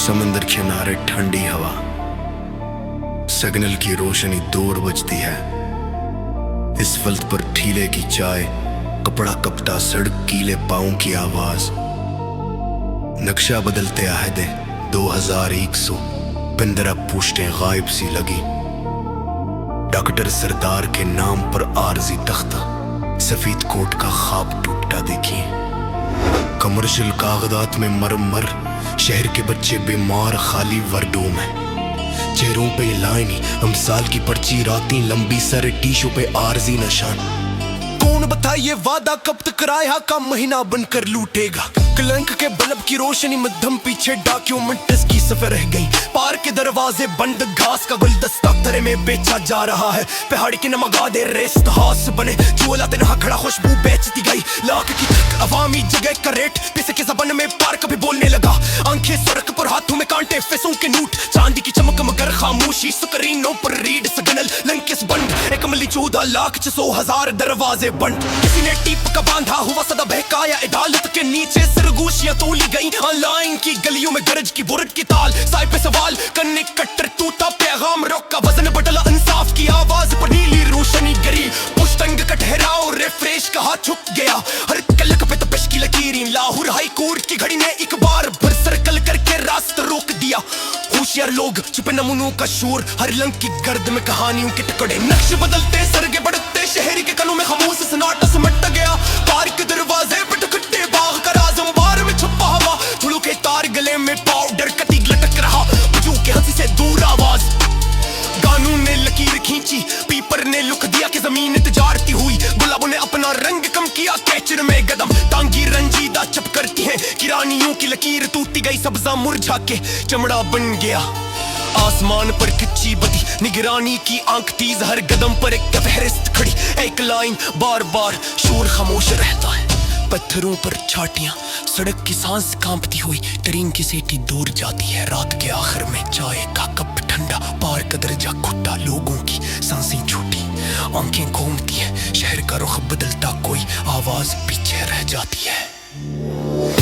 समंदर किनारे ठंडी हवा, सिग्नल की रोशनी दूर बजती है। इस फल्त पर ठीले की चाय, कपड़ा कपटा सड़क, कीले पाँव की आवाज। नक्शा बदलते आहदे 2100, पिंदरा पूछते गायब सी लगी। डॉक्टर सरदार के नाम पर आरजी तख्ता, सफेद कोट का ख्वाब टूटा देखिए। कमर्शियल कागजात में मरमर, शहर के बच्चे बीमार, खाली वर्डों में। चेहरों पे ये लाइनी, अमसाल की पर्ची, रातें लंबी, सर टीशू पे आरजी निशान। कौन बताइए वादा कब तक किराया का महीना बनकर लूटेगा। कलंक के बल्ब की रोशनी मध्यम, पीछे डॉक्यूमेंट्स की सफर रह गई। पार्क के दरवाजे बंद, घास का गुलदस्ता तरे में बेचा जा रहा है। पहाड़ी के नमगादे रेस्ट हाउस बने, चूल्हा तनहा खड़ा खुशबू बेचती गई। लाख की अवामी जगह का रेट, पैसे के ज़बान में पार्क भी बोलने लगा। आंखें सड़क पर, हाथों में कांटे, पैसों के नोट, चांदी की चमक मगर खामोशी। स्क्रीनों पर रीड सिग्नल, लंकेस बंद, एक अमली 14 लाख 600,000 दरवाजे बंद। किसी ने टीप का बांधा हुआ सदा बहकाया, अदालत के नीचे सरगोशियां तोली गई। ऑनलाइन की गलियों में गरज की बुरट की ताल, साय पे सवाल करने कट्टर टूटा पैगाम, रोका वजन बदला, इंसाफ की आवाज पर नीली रोशनी गिरी। पुश्तंग का ठहराव, रिफ्रेश का हाथ झुक गया। हर कलक पे तपिश की लकीरें, लाहौर हाई कोर्ट की घड़ी ने एक बार फिर सर्कल करके रास्ता रोक दिया। होशियार लोग, छुपे नमूनों का शोर, हर लंग की गर्द में कहानियों के टुकड़े। नक्श बदलते, सरगे बढ़ते, शहरी के कानों में खामोश सन्नाटा सिमट गया। पार्क के दरवाजे पे टकटे, बाग का राज अंबार में छुपा हवा। थोड़ों के तार गले में पाउडर कती लटक रहा, बजू के हंसी से दूर आवाज। कानून ने लकीर खींची, पीपर ने लुक दिया कि जमीन तजारती हुई। गुलाबों ने अपना रंग कम किया, कैचर में कदम टांगी रंजीदा चप करती है। किरानियों की लकीर टूटी गई, सब्जा मुरझा के चमड़ा बन गया। आसमान पर कच्ची बदी, निगरानी की आंख तीज, हर कदम पर एक फहरिस्त खड़ी। एक लाइन बार बार, शोर खामोश रहता है। पत्थरों पर छाटियां, सड़क की सांस कांपती हुई, ट्रेन की सीटी दूर जाती है। रात के आखिर में चाय का कप ठंडा, पार का दर्जा खुट्टा, लोगों की सांसें छूटी, आंखें घूमती है। शहर का रुख बदलता, कोई आवाज पीछे रह जाती है।